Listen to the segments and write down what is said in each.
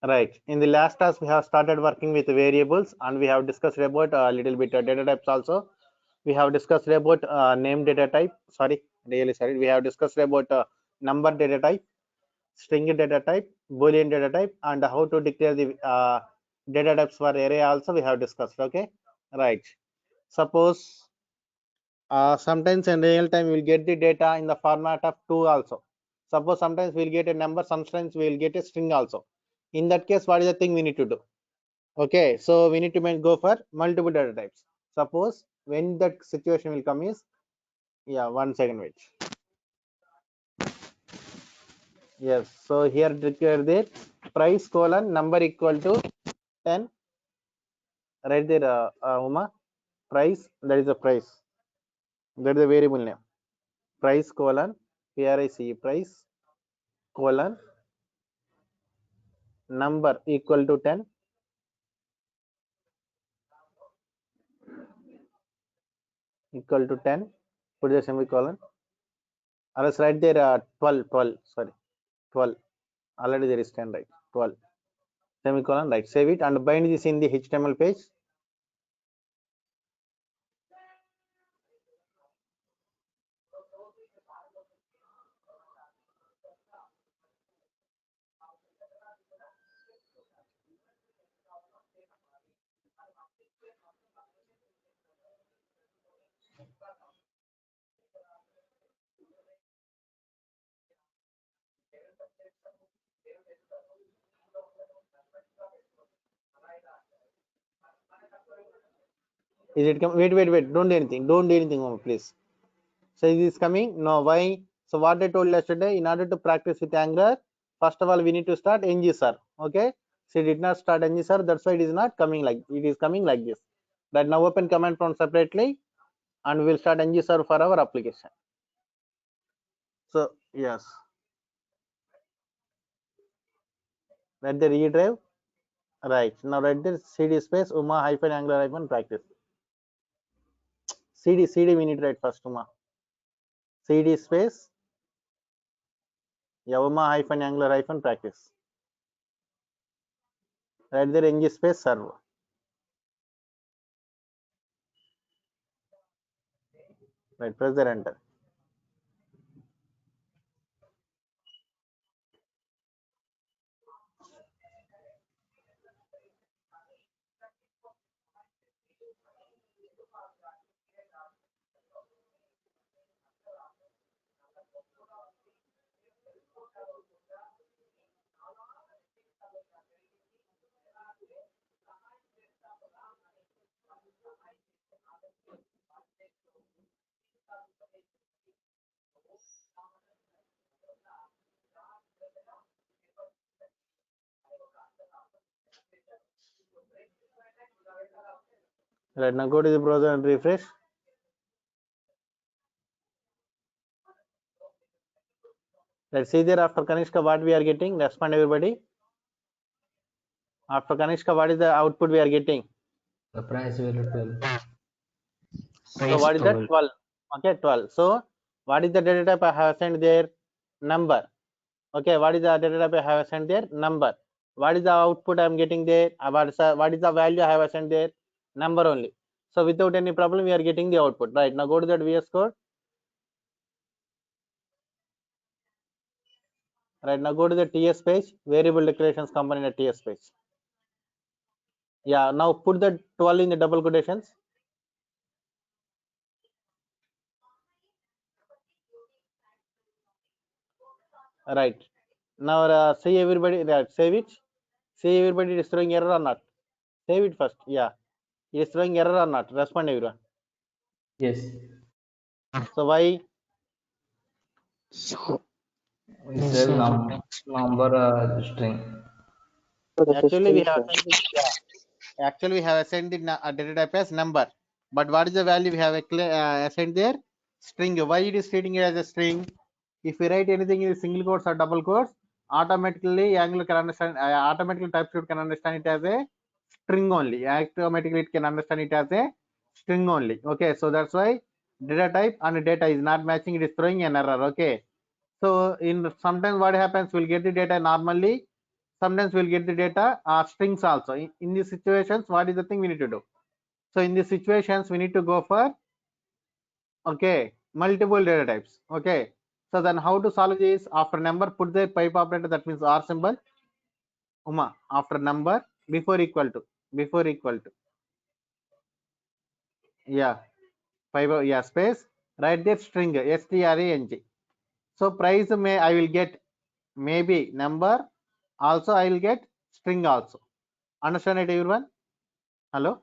Right. In the last class, we have started working with variables, and we have discussed about a little bit data types also. We have discussed about name data type. Sorry, really sorry. We have discussed about number data type, string data type, boolean data type, and how to declare the data types for array also we have discussed. Okay, right. Suppose sometimes in real time we'll get the data in the format of 2 also. Suppose sometimes we'll get a number, sometimes we'll get a string also. In that case, what is the thing we need to do? Okay, so we need to go for multiple data types. Suppose when that situation will come is, yeah, 1 second wait. Yes, so here declare the price colon number equal to 10. Right there, Uma, price, that is the price. That is the variable name. Price colon price price colon number equal to 10. Equal to 10. Put the semicolon. Or else right there 12. Sorry, 12. Already there is 10, right? 12. Semicolon, right? Save it and bind this in the HTML page. Is it come? Wait. Don't do anything. Don't do anything, Uma, please. So is this coming? No. Why? So what I told yesterday, in order to practice with Angular, first of all we need to start ngSer. Okay. So it did not start ngSer. That's why it is not coming like it is coming like this. But now open command prompt separately, and we'll start ngSer for our application. So yes. Let the redrive. Right. Now write the cd space Uma hyphen Angular hyphen practice. CD we need to write first, Uma. CD space Uma hyphen Angular hyphen practice. Right there ng space server. Right, press the enter. Right, now go to the browser and refresh. Let's see there after Kanishka what we are getting. Respond everybody. After Kanishka, what is the output we are getting? The price will 12. So what is that? 12. Okay, 12. So what is the data type I have assigned there? Number. Okay, what is the data type I have assigned there? Number. What is the output I am getting there? What is the value I have assigned there? Number only. So without any problem, we are getting the output. Right, now go to that VS Code. Right, now go to the TS page, variable declarations component at TS page. Yeah, now put the 12 in the double quotations. Right, now see everybody, right, save it. See everybody, it is throwing error or not? Save it first. Yeah, it is throwing error or not? Respond everyone. Yes. So why? So it's a number string. Actually, we have assigned it, yeah. Actually, we have assigned the data type as number. But what is the value we have assigned there? String. Why it is treating it as a string? If we write anything in single quotes or double quotes, automatically Angular can understand. Automatically TypeScript can understand it as a string only. Automatically it can understand it as a string only. Okay, so that's why data type and data is not matching, it is throwing an error. Okay, so in sometimes what happens, we'll get the data normally, sometimes we'll get the data strings also. In these situations, what is the thing we need to do? So in these situations, we need to go for, okay, multiple data types. Okay, so then how to solve this? After number, put the pipe operator, that means R symbol, Uma, after number, before equal to, yeah, pipe, yeah, space, write there string, string. So price may I will get maybe number, also I will get string also. Understand it, everyone? Hello?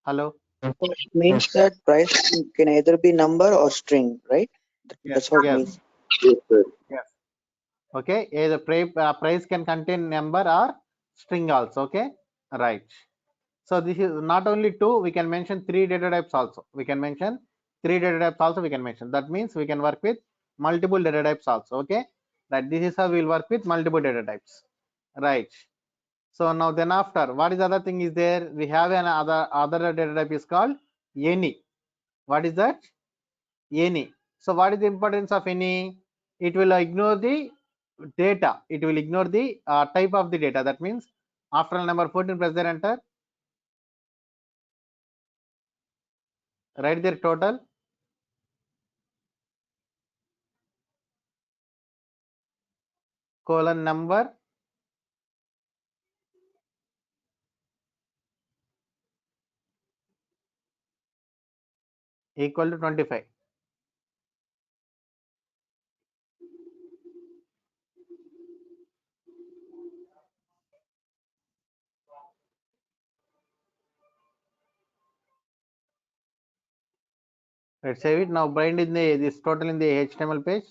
Hello? So it means that price can either be number or string, right? Yes, That's what it yes, means. yes. Okay, either price can contain number or string also. Okay, right. So this is not only two, we can mention three data types also. We can mention three data types also, we can mention. That means we can work with multiple data types also. Okay, that this is how we will work with multiple data types. Right. So now then after, what is the other thing is there? We have an other data type is called any. What is that? Any. So what is the importance of any? It will ignore the data. It will ignore the type of the data. That means after number 14, press there enter. Write their total. Colon number equal to 25. Let's save it. Now bind in the this total in the HTML page.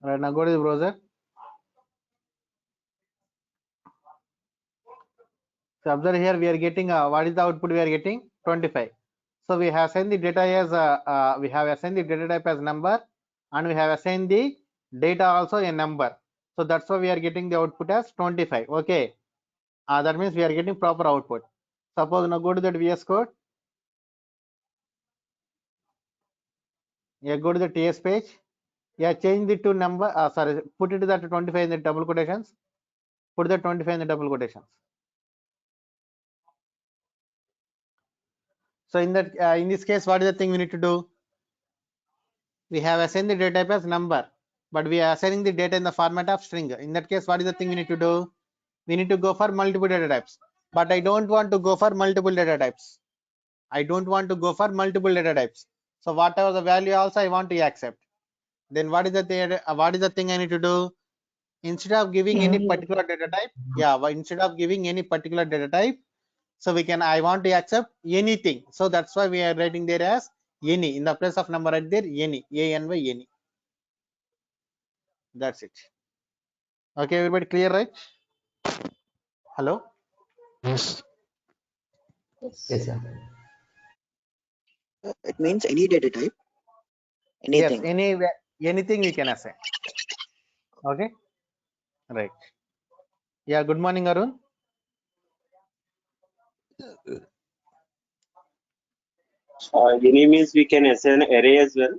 Right now go to the browser. So observe here we are getting what is the output we are getting? 25. So we have assigned the data as we have assigned the data type as number, and we have assigned the data also a number. So that's why we are getting the output as 25. Okay, that means we are getting proper output. Suppose now go to that VS Code. Yeah, go to the TS page. Yeah, change the two number. Sorry, put it to that 25 in the double quotations. Put the 25 in the double quotations. So in that in this case, what is the thing we need to do? We have assigned the data type as number, but we are assigning the data in the format of string. In that case, what is the thing we need to do? We need to go for multiple data types, but I don't want to go for multiple data types. I don't want to go for multiple data types. So whatever the value also I want to accept. Then what is the thing I need to do? Instead of giving any particular data type, yeah, instead of giving any particular data type, so we can, I want to accept anything. So that's why we are writing there as any. In the place of number right there, any, any. That's it. Okay, everybody clear, right? Hello? Yes, sir. It means any data type, Yes, anything. anything we can assign. Okay, right. Yeah, good morning, Arun. Any means we can assign array as well.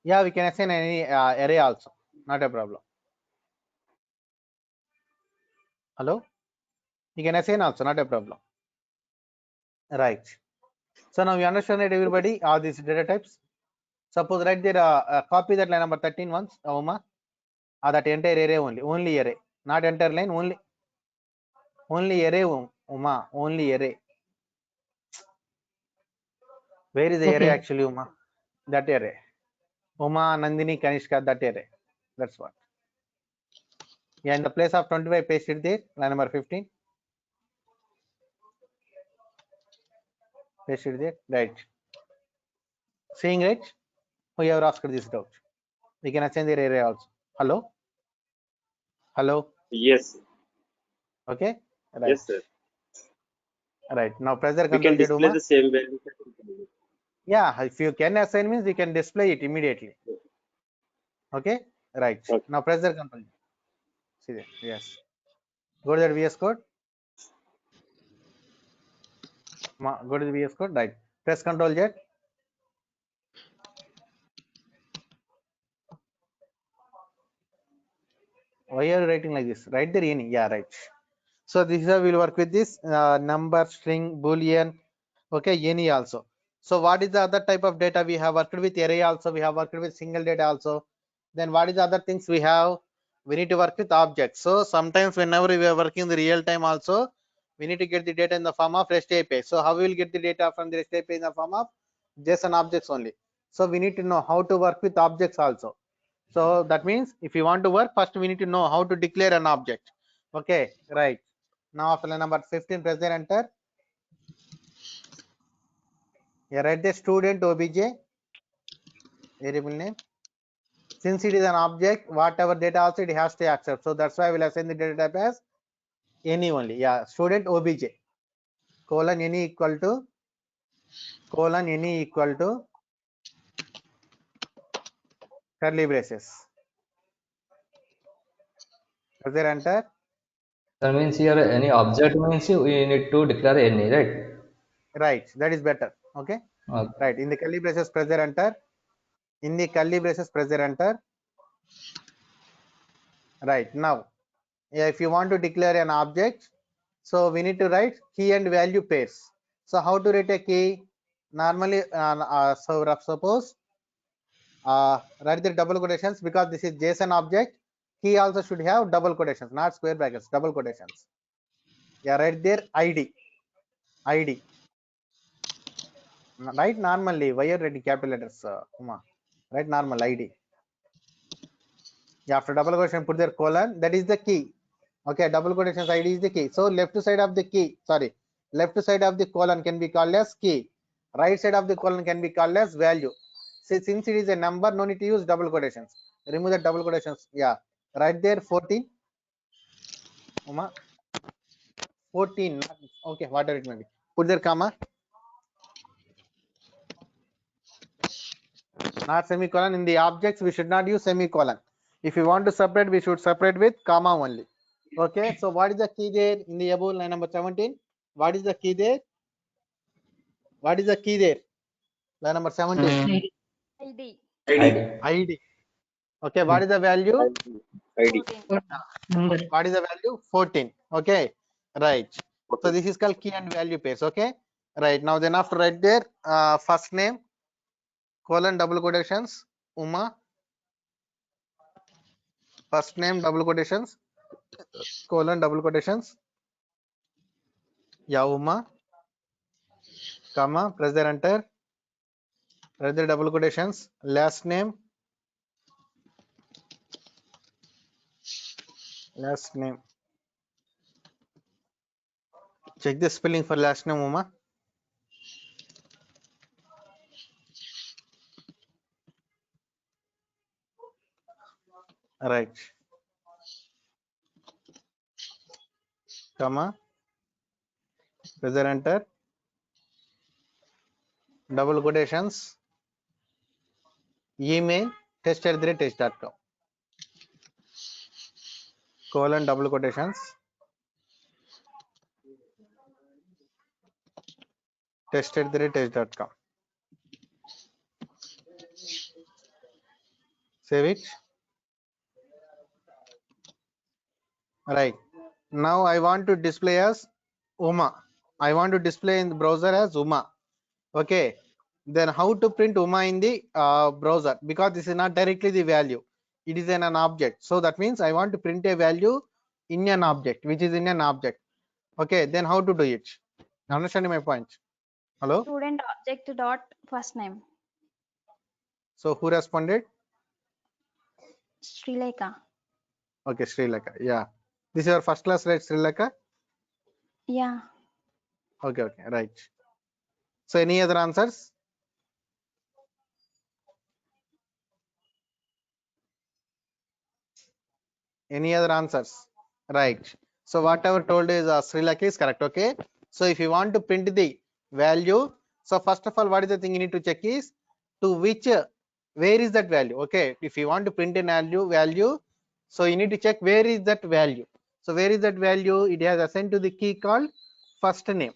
Yeah, we can assign any array also, not a problem. Hello? You can assign also, not a problem. Right. So now we understand that everybody, all these data types. Suppose right there, copy that line number 13 once, Uma. That entire array only array, not entire line, only array, Uma, only array. Where is the array actually, Uma? That array. Uma, Nandini, Kanishka, that array. That's what. Yeah, in the place of 25, paste it there, line number 15. Paste it there, right. Seeing right? Who ever asked this doubt? We can assign the array also. Hello? Hello? Yes. Okay? Right. Yes, sir. Right. Now press the We control can Z, display Uma. the same value. Yeah, if you can assign means you can display it immediately. Okay? Right. Okay. Now press the control Z. See there. Yes. Go to the VS Code. Go to the VS Code. Right. Press control Z. Why are you writing like this? Write there any. Yeah, right. So this is how we'll work with this number, string, boolean, okay, any also. So what is the other type of data? We have worked with array also, we have worked with single data also. Then what is the other things we have? We need to work with objects. So sometimes whenever we are working in the real time also, we need to get the data in the form of REST API. So how we will get the data from the REST API in the form of JSON objects only. So we need to know how to work with objects also. So that means if you want to work, first we need to know how to declare an object. Okay, right. Now after line number 15, press the enter. Yeah, write the student obj variable name. Since it is an object, whatever data also it has to accept. So that's why I will assign the data type as any only. Yeah, student obj colon any equal to curly braces. Press the enter. That means here any object means we need to declare any, right? Right, that is better. Okay, Okay. right. In the curly braces, press the enter. In the curly braces, press the enter. Right now, if you want to declare an object, so we need to write key and value pairs. So how to write a key? Normally, suppose write the double quotations, because this is JSON object. Key also should have double quotations, not square brackets, double quotations. Yeah, right there ID. Right normally. Why are writing capital letters, Uma? Right normal ID. Yeah, after double quotation put their colon, that is the key. Okay, double quotations ID is the key. So left side of the key, left side of the colon can be called as key. Right side of the colon can be called as value. Since it is a number, no need to use double quotations. Remove the double quotations. Yeah, right there 14. Uma, 14. Okay, whatever it may be. Put there comma. Not semicolon. In the objects, we should not use semicolon. If you want to separate, we should separate with comma only. Okay, so what is the key there in the above line number 17? What is the key there? What is the key there? Line number 17. ID. ID. Okay, what is the value? ID. 14. What is the value? 14. Okay, right. So this is called key and value pairs. Okay, right. Now then after right there, first name colon double quotations Uma. First name double quotations colon double quotations. Yeah, Uma. Comma. Press the enter. Press the double quotations. Last name. Last name. Check the spelling for last name, Uma. Right. Comma. Press the enter. Double quotations. Email test@test.com. Colon double quotations. test@test.com. Save it. Right. Now I want to display as Uma. I want to display in the browser as Uma. Okay. Then how to print Uma in the browser? Because this is not directly the value. It is an object. So that means I want to print a value in an object, which is in an object. Okay. Then how to do it? Understanding my point? Hello. Student object dot first name. So who responded? Srilekha. Okay, Sri Lanka. Yeah. This is your first class, right, Sri Lanka? Yeah. Okay, right. So any other answers? Any other answers? Right. So whatever told is Sri Lanka is correct. Okay. So if you want to print the value, so first of all, what is the thing you need to check is to which where is that value? Okay. If you want to print an value, so you need to check where is that value. So where is that value? It has assigned to the key called first name.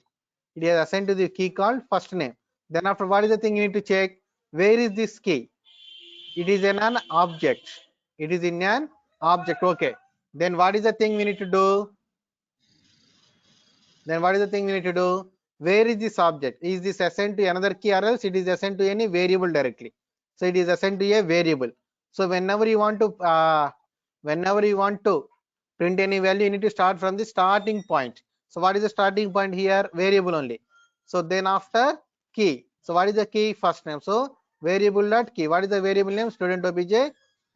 It is assigned to the key called first name. Then after, what is the thing you need to check? Where is this key? It is in an object. It is in an object. Okay. Then what is the thing we need to do? Then what is the thing we need to do? Where is this object? Is this assigned to another key, or else it is assigned to any variable directly? So it is assigned to a variable. So whenever you want to print any value, you need to start from the starting point. So what is the starting point here? Variable only. So then after key. So what is the key? First name. So variable dot key. What is the variable name? Student obj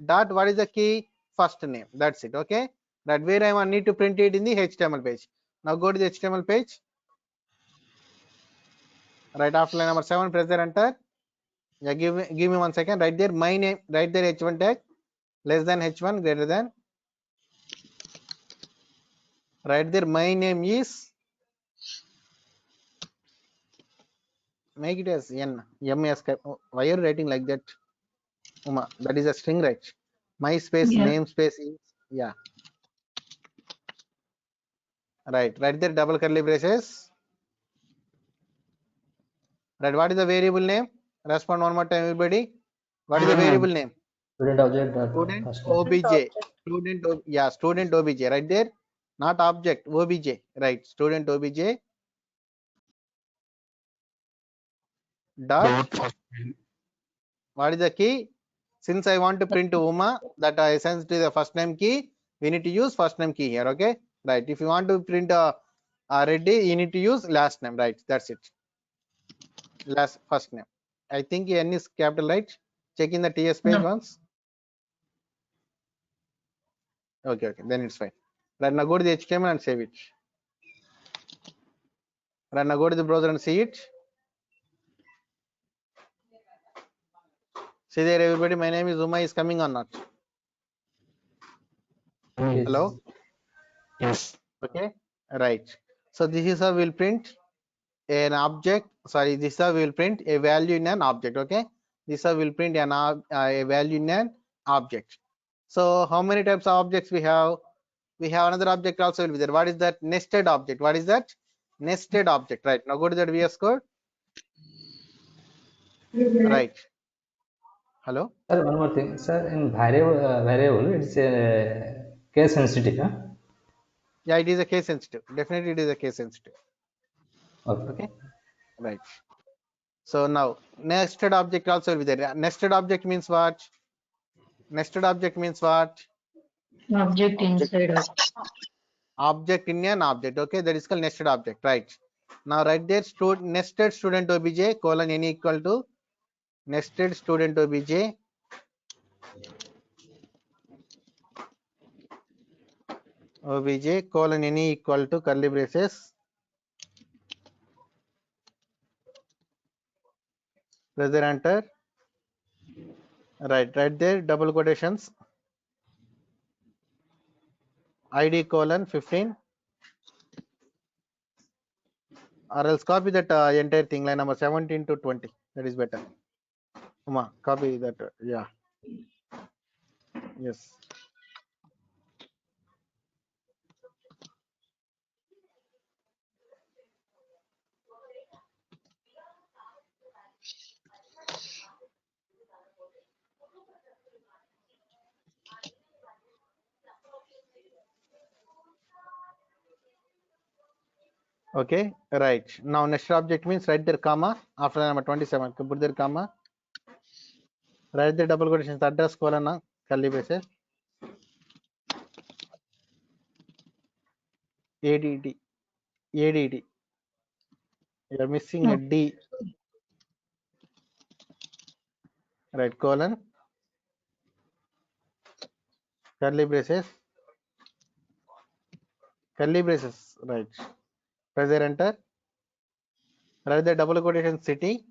dot, what is the key? First name. That's it. Okay. That where I need to print it in the HTML page. Now go to the HTML page. Right after line number 7, press the enter. Yeah, give me 1 second. Right there, my name. Right there, h1 tag less than h1 greater than. Right there, my name is. Make it as n. M-S. Why are you writing like that? Uma, that is a string, right? My space namespace is, yeah. Right there, double curly braces. Right, what is the variable name? Respond one more time, everybody. What is the variable name? Student object dot Student first name. obj. Student obj. Right there, not object, obj. Right, student obj dot. What is the key? Since I want to print Uma, that I assign to the first name key, we need to use first name key here. Okay, right. If you want to print a Reddy, you need to use last name. Right, that's it. Last first name. I think n is capital, right? Check in the TS page once. Okay, then it's fine. Right, now go to the HTML and save it. Right, now go to the browser and see it. See there, everybody. My name is Uma. Is coming or not? Yes. Hello. Yes. Okay. Right. So this is how we'll print an object. Sorry, this is how we'll print a value in an object. Okay. This is how we'll print a value in an object. So how many types of objects we have? We have another object also will be there. What is that? Nested object. What is that? Nested object. Right. Now go to that VS Code. Right. Hello. Sir, one more thing. Sir, in variable, it's a case sensitive. Huh? Yeah, it is a case sensitive. Definitely, it is a case sensitive. Okay. Right. So now nested object also will be there. Nested object means what? Nested object means what? Object inside of. Object in an object. Okay, that is called nested object. Right. Now right there, nested student obj colon n equal to nested student obj colon n equal to curly braces. Press the enter. Right there, double quotations. ID colon 15. Or else copy that entire thing, line number 17 to 20. That is better. Uma, copy that. Yeah. Yes. Okay, right. Now nested object means right there comma after number 27. Put there comma. Right there double quotations, address colon curly braces. ADD. You are missing a D. Right, colon curly braces. Right. Press there enter. Right there double quotation city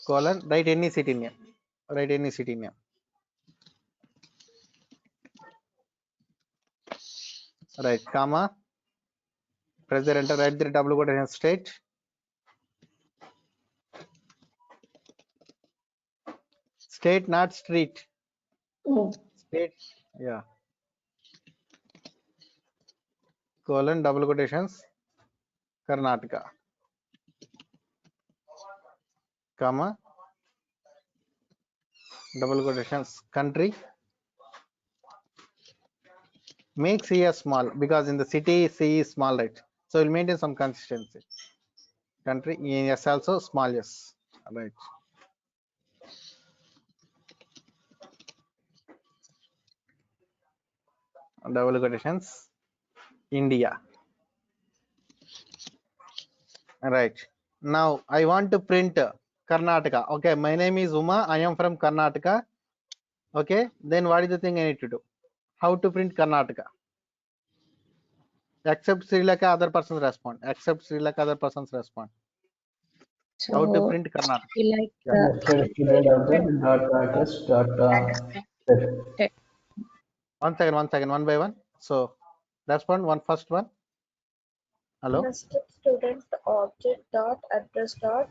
colon, write any city name. Right, comma. Press the enter, write the double quotation state. State, not street. Oh, State, yeah. Colon, double quotations, Karnataka. Comma, double quotations, country. Make C as small because in the city C is small, right? So we'll maintain some consistency. Country, yes, also small s. Right. Double quotations, India. Right. Now I want to print Karnataka. Okay, my name is Uma. I am from Karnataka. Okay, then what is the thing I need to do? How to print Karnataka? Except Sri Lanka, other persons respond. Except Sri Lanka, other persons respond. How to so print Karnataka? like Yeah. Nested student object dot address dot set. One second, one by one. So respond one first one. Hello. Nested student object dot address dot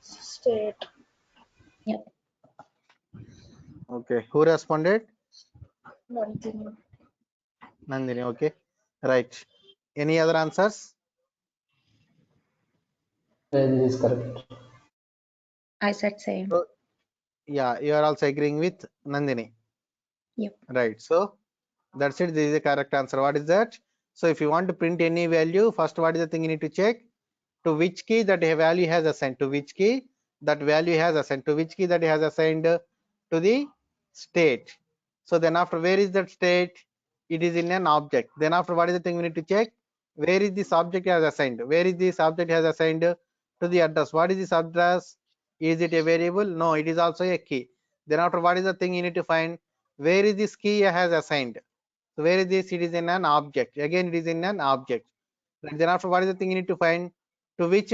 state. Okay. Who responded? Nandini. Nandini. Okay. Right. Any other answers? This is correct. I said same. So, yeah, you are also agreeing with Nandini. Yep. Right. So that's it. This is the correct answer. What is that? So if you want to print any value, first what is the thing you need to check? To which key that a value has assigned, to which key that value has assigned, to which key that has assigned to the state. So then after, where is that state? It is in an object. Then after, what is the thing we need to check? Where is this object has assigned? Where is this object has assigned to the address? What is this address? Is it a variable? No, it is also a key. Then after, what is the thing you need to find? Where is this key has assigned? So where is this? It is in an object. Again, it is in an object. And then after, what is the thing you need to find? To which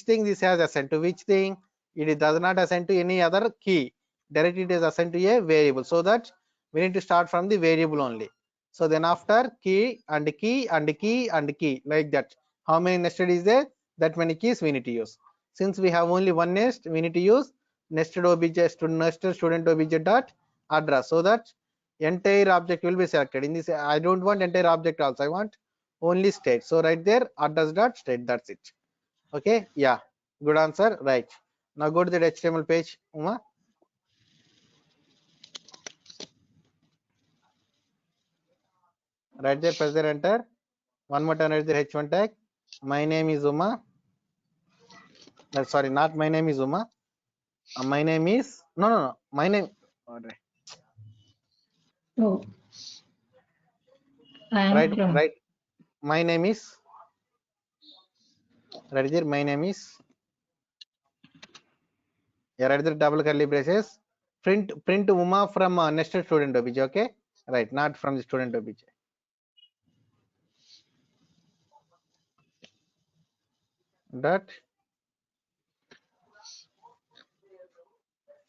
thing this has assigned? To which thing? It does not assign to any other key. Directly it is assigned to a variable. So that we need to start from the variable only. So then after, key and key and key and key, like that. How many nested is there? That many keys we need to use. Since we have only one nest, we need to use nested object, nested student object dot address, so that entire object will be selected. In this, I don't want entire object also, I want only state. So right there, address dot state, that's it. Okay, yeah, good answer. Right, now go to the HTML page, Uma. Right there, press there, enter. One more time, write the H1 tag. My name is Uma. Sorry, not my name is Uma. My name is no, my name. Oh, I am Right, from. right. My name is. Right there, my name is. Yeah, right there, double curly braces. Print Uma from nested student obj. Okay, right, not from the student obj. Dot.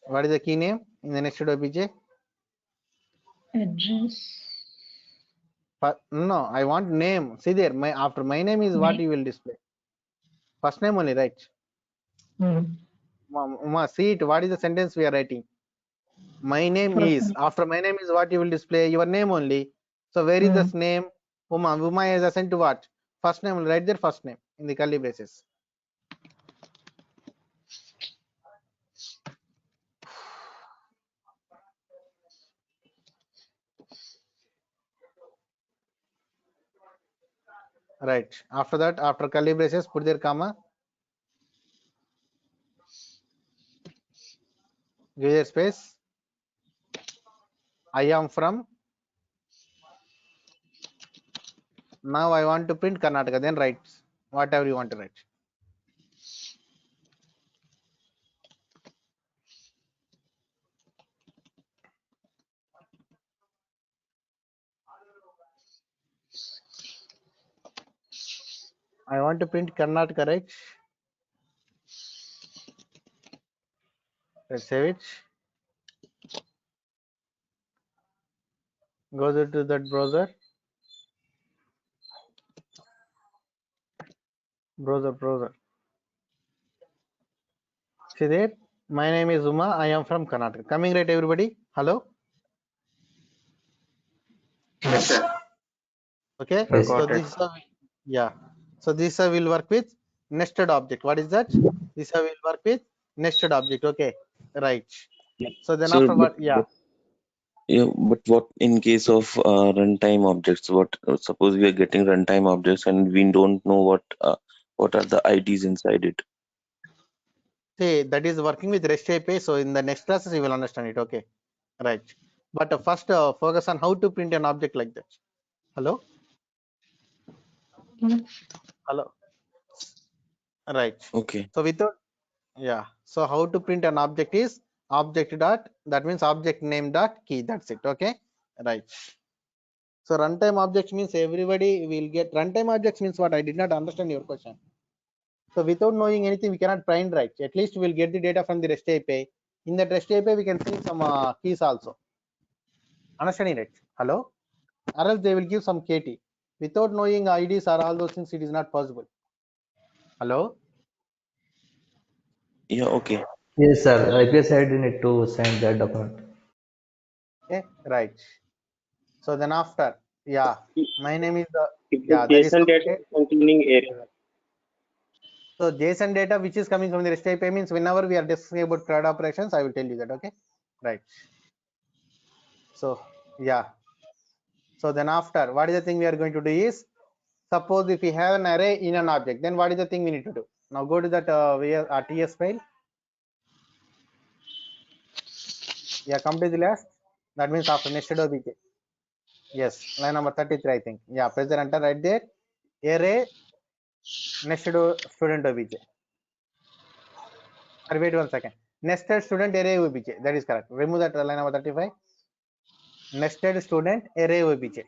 What is the key name in the nested obj? Address. No, I want name. See there, my after my name is what you will display. First name only, right? Uma, see it. What is the sentence we are writing? My name is. After my name is what you will display? Your name only. So where is this name? Uma. Uma is assigned to what? First name. Write there first name in the curly braces. Right. After that, after curly braces, put their comma. Give their space. I am from. Now I want to print Karnataka. Then write whatever you want to write. I want to print Karnataka, right? Let's save it. Go to that browser. Browser. See there? My name is Uma. I am from Karnataka. Coming right, everybody? Hello? Yes, sir. Okay. Yes. So Got it. this yeah. So this will work with nested object. What is that? This will work with nested object. Okay. Right. So then Sir, after what? Yeah. but what in case of runtime objects? What suppose we are getting runtime objects and we don't know what are the IDs inside it? See, that is working with REST API. So in the next classes, you will understand it. Okay. Right. But first, focus on how to print an object like that. Hello? Hello. Right. Okay. So without, yeah. So how to print an object is object dot, that means object name dot key. That's it. Okay. Right. So runtime objects means everybody will get runtime objects means what? I did not understand your question. So without knowing anything, we cannot print, right? At least we'll get the data from the REST API. In that REST API, we can see some keys also. Understanding it? Hello? Or else they will give some KT. Without knowing IDs or all those things, it is not possible. Hello? Yeah. Okay. Yes, sir. API side you need to send that document. Okay, right. So then after, yeah, my name is If the yeah, that is JSON data completed. is containing array, So JSON data which is coming from the REST API means whenever we are discussing about CRUD operations, I will tell you that. Okay, right. So yeah. So then after, what is the thing we are going to do is, suppose if we have an array in an object, then what is the thing we need to do? Now go to that TS file. Yeah, come to the last. That means after nested obj. Yes, line number 33, I think. Yeah, press the enter right there. Array nested student obj. Or wait 1 second. Nested student array obj. That is correct. Remove that line number 35. Nested student array obj.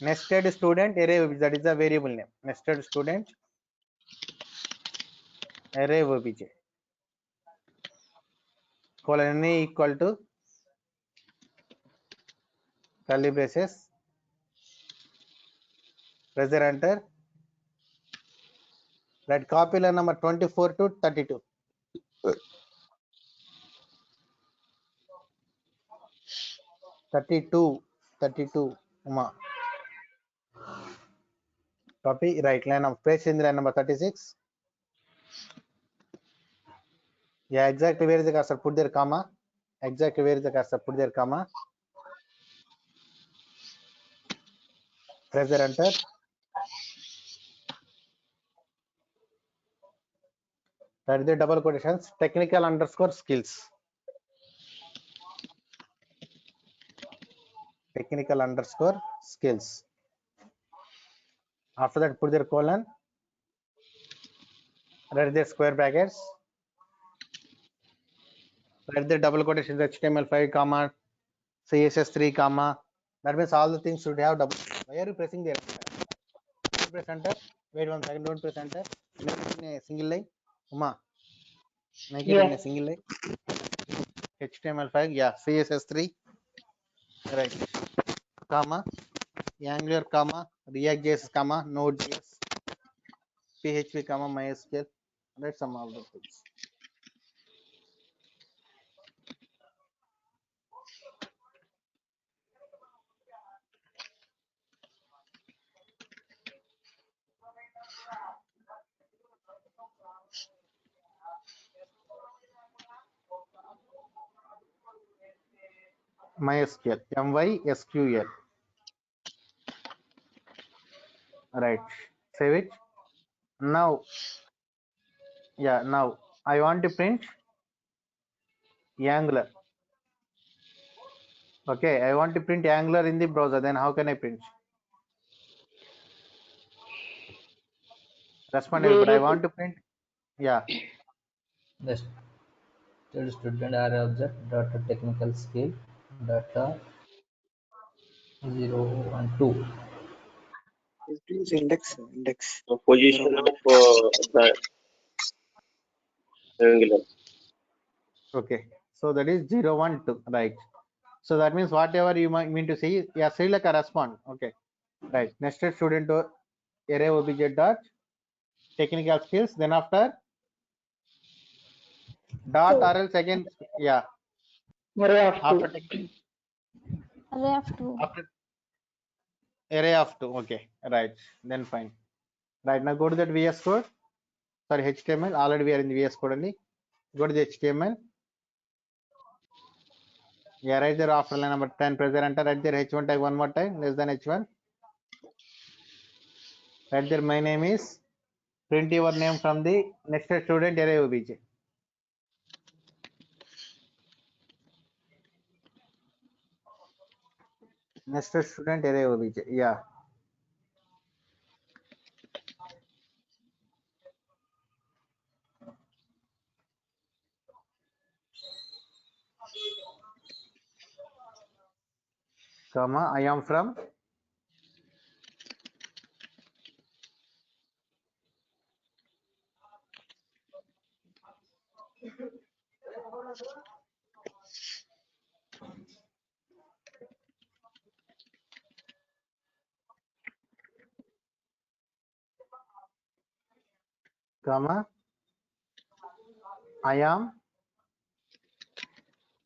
Nested student array obj. That is the variable name. Nested student array obj. Colon n equal to curly braces. Press the enter. Right, copy line number 24 to 32. Uma. Copy, right, line of paste in the line number 36. Yeah, exactly where is the cursor? Put their comma. Exactly where is the cursor? Put their comma. Press the enter. That is the double quotations. Technical underscore skills. Technical underscore skills. After that, put their colon. Write their square brackets. Write the double quotations HTML5 comma CSS3 comma. That means all the things should have double. Why are you pressing there? Don't press enter. Wait 1 second. Don't press enter. Make it in a single line. Uma. Make it in a single line. HTML5. Yeah. CSS3. Right. Comma. Angular comma. React.js comma. Node.js. PHP comma. MySQL. Write some of the things. MySQL. MySQL. Right. Save it. Now, yeah, now I want to print Angular. Okay, I want to print Angular in the browser. Then how can I print? Respond everybody. I want to print. Yeah. Next, student array object data technical skill data 0 1 2. Use index. position of the Angular. Okay. So that is 0, 1, 2. Right. So that means whatever you might mean to say, yeah, Sri Lanka respond. Okay. Right. Nested student array obj dot technical skills. Then after dot or else again, yeah. Array of After two. Array of two. after array of two. Okay, right. Then fine. Right now go to that VS Code. Sorry, HTML. Already we are in the VS Code only. Go to the HTML. Yeah, right there after line number 10, press enter. Right there H1 tag one more time, less than H1. Right there my name is. Print your name from the nested student array obj. Nested student array obj. Yeah. Comma, I am from. Comma, I am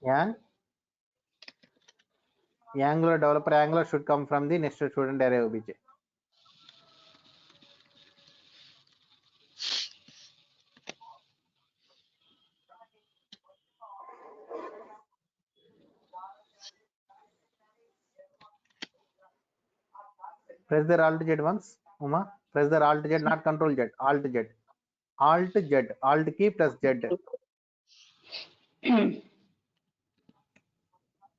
an Angular developer. Angular should come from the nested student array obj. Press the Alt Z once, Uma. Press the Alt Z, not Control Z. Alt Z. Alt Z. Alt key plus Z.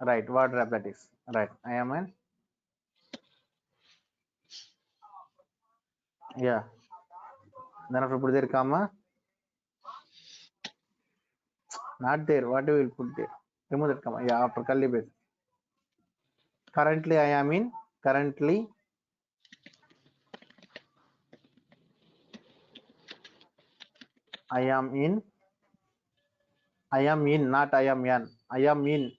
Right. What rep that is? Right. I am an. Yeah. Then after put there comma. Not there. What do we put there? Remove that comma. Yeah. After curly brace. Currently I am in. Currently I am in. I am in. Not I am in. I am in.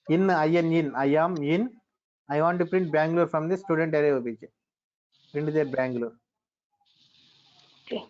In I in. I am in. I want to print Bangalore from the student array obj. Print there Bangalore. Okay.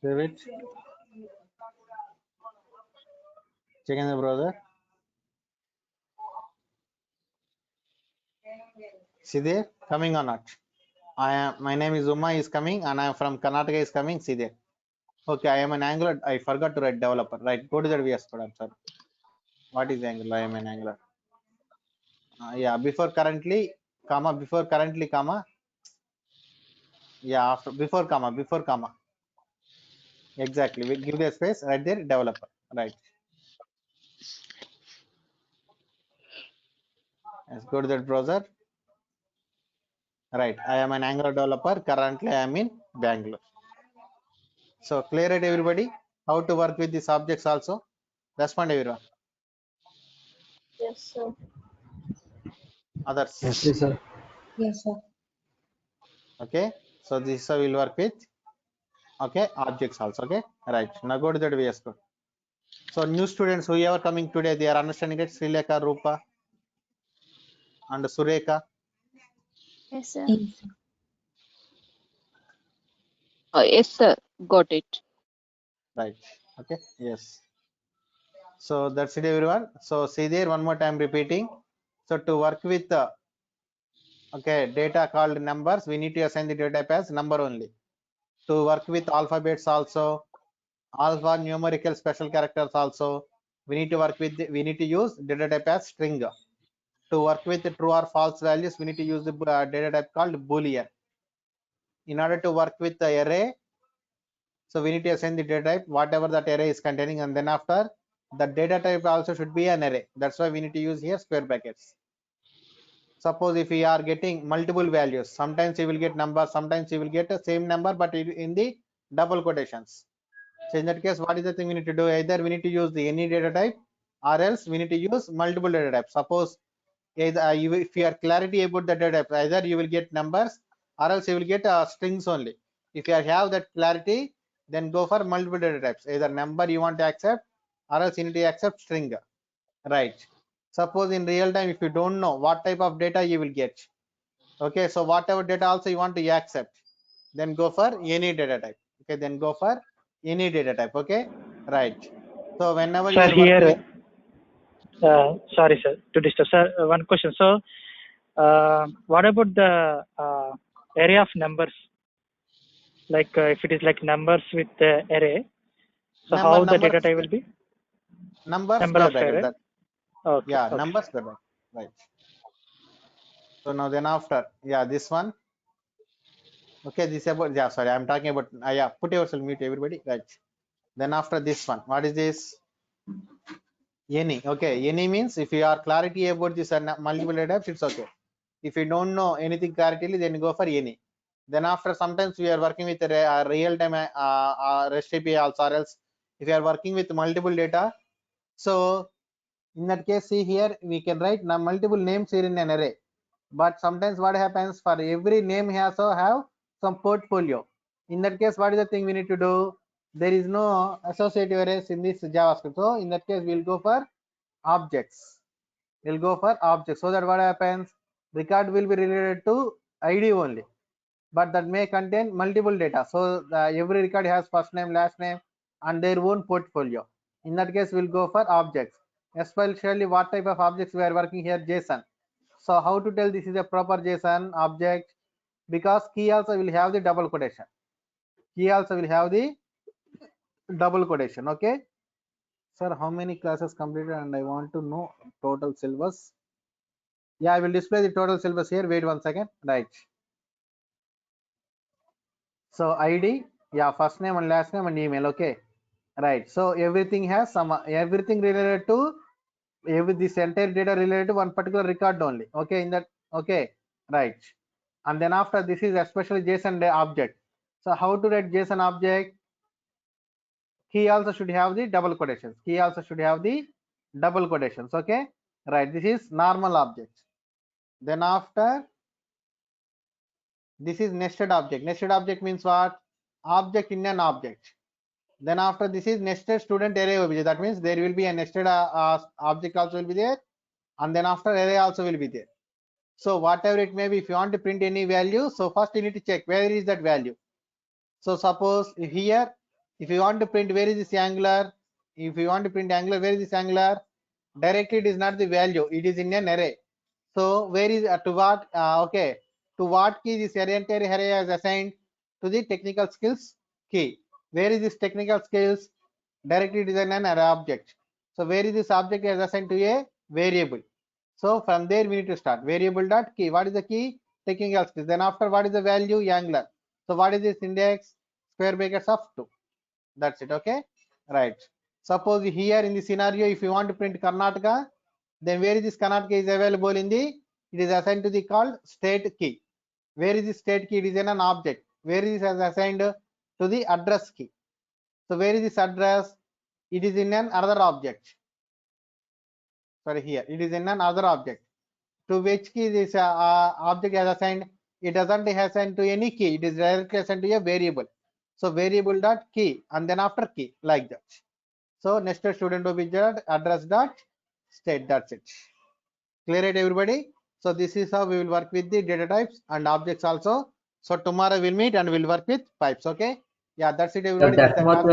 Save it. Check in the browser. See there, coming or not? My name is Uma is coming and I am from Karnataka is coming. See there. Okay, I am an Angular. I forgot to write developer. Right, go to the VS Code. I'm sorry. What is Angular? I am an Angular. Yeah, before currently, comma, before currently, comma. Yeah, after before comma. Exactly. We give the space right there, developer. Right. Let's go to that browser. Right. I am an Angular developer. Currently, I am in Bangalore. So clear it, everybody. How to work with these objects also? Respond, everyone. Yes, sir. Others. Yes, sir. Yes, sir. Okay. So this is how we'll work with. Okay, objects also. Okay. Right. Now go to that VS Code. So new students who are coming today, they are understanding it. Srilekha, Rupa, and Sureka. Yes, sir. Yes, sir. Yes, sir. Got it. Right. Okay. Yes. So that's it, everyone. So see there, one more time repeating. So to work with okay, data called numbers, we need to assign the data type as number only. To work with alphabets also, alpha numerical special characters also, we need to use data type as string. To work with the true or false values, we need to use the data type called boolean. In order to work with the array, so we need to assign the data type whatever that array is containing, and then after the data type also should be an array. That's why we need to use here square brackets. Suppose if we are getting multiple values, sometimes you will get number, sometimes you will get the same number but in the double quotations. So in that case, what is the thing we need to do? Either we need to use the any data type or else we need to use multiple data types. Suppose either if you are clarity about the data type, either you will get numbers or else you will get strings only. If you have that clarity, then go for multiple data types. Either number you want to accept or else you need to accept string, right? Suppose in real time, if you don't know what type of data you will get, okay, so whatever data also you want to accept, then go for any data type. Okay, then go for any data type. Okay, right. So whenever you Sir, are working here, with, sorry, sir, to disturb. Sir, one question. So, what about the array of numbers? Like, if it is like numbers with the array, so how the data type will be? number Number square of bracket. array. That, Okay. yeah, Okay. number square bracket. Right. So now then after, yeah, this one. Okay, this about, yeah, sorry, I'm talking about, yeah, put yourself mute, everybody. Right. Then after this one, what is this? Any. Okay, any means if you are clarity about this multiple data types, it's okay. If you don't know anything clarity, then go for any. Then after, sometimes we are working with a real time REST API also, or else if you are working with multiple data, so in that case, see here, we can write multiple names here in an array. But sometimes what happens, for every name has to have some portfolio. In that case, what is the thing we need to do? There is no associative arrays in this JavaScript. So in that case, we'll go for objects. We'll go for objects. So that what happens, record will be related to ID only, but that may contain multiple data. So every record has first name, last name, and their own portfolio. In that case, we'll go for objects. Especially what type of objects we are working here, JSON. So how to tell this is a proper JSON object? Because key also will have the double quotation. Key also will have the double quotation. Okay. Sir, how many classes completed? And I want to know total syllabus. Yeah, I will display the total syllabus here. Wait 1 second. Right. So ID, yeah, first name and last name and email. Okay. Right. So everything has some, everything related to this entire data related to one particular record only. Okay. In that. Okay. Right. And then after, this is especially JSON object. So how to write JSON object? Key also should have the double quotations. Key also should have the double quotations. Okay. Right. This is normal object. Then after, this is nested object. Nested object means what? Object in an object. Then after, this is nested student array object. That means there will be a nested object also will be there, and then after, array also will be there. So whatever it may be, if you want to print any value, so first you need to check where is that value. So suppose here, if you want to print where is this angular, if you want to print angular, where is this angular? Directly it is not the value, it is in an array. So where is to what? Okay, to what key this entire array is assigned? To the technical skills key. Where is this technical skills? Directly it is an array object. So where is this object is assigned to a variable. So from there we need to start. Variable dot key. What is the key? Technical skills. Then after, what is the value? Angular. So what is this index? Square brackets of 2. That's it. Okay. Right. Suppose here in the scenario, if you want to print Karnataka, then where is this Karnataka is available in the, it is assigned to the called state key. Where is the state key? It is in an object. Where is this assigned to the address key? So where is this address? It is in an other object. Sorry, here it is in an other object. To which key this object has assigned? It doesn't assign to any key. It is directly assigned to a variable. So variable dot key, and then after key, like that. So nested student object address dot state. That's it. Clear it, everybody? So this is how we will work with the data types and objects also. So tomorrow we'll meet and we'll work with pipes. Okay. Yeah, that's it, everybody. That much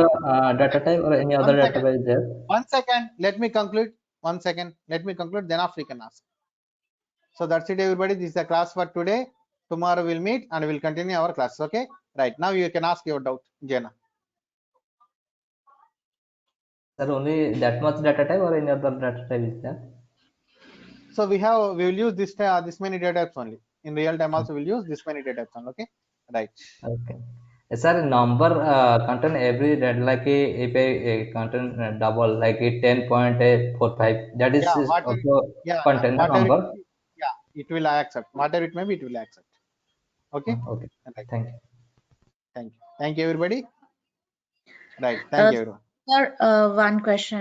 data type or any other data type is there? 1 second. Let me conclude. 1 second. Let me conclude. Then after you can ask. So that's it, everybody. This is the class for today. Tomorrow we'll meet and we'll continue our class. Okay. Right. Now you can ask your doubt, Jena. Sir, only that much data type or any other data type is there? So we will use this many data types only. In real time also we'll use this many data types only. Okay. Right. Okay. Sir, number contain every data, like if a contain double, like a 10.45, that is also contain a number. It will accept. Whatever it may be, it will accept. Okay. Okay. Right. Thank you. Thank you. Thank you, everybody. Right. Thank you, everyone. Sir, one question.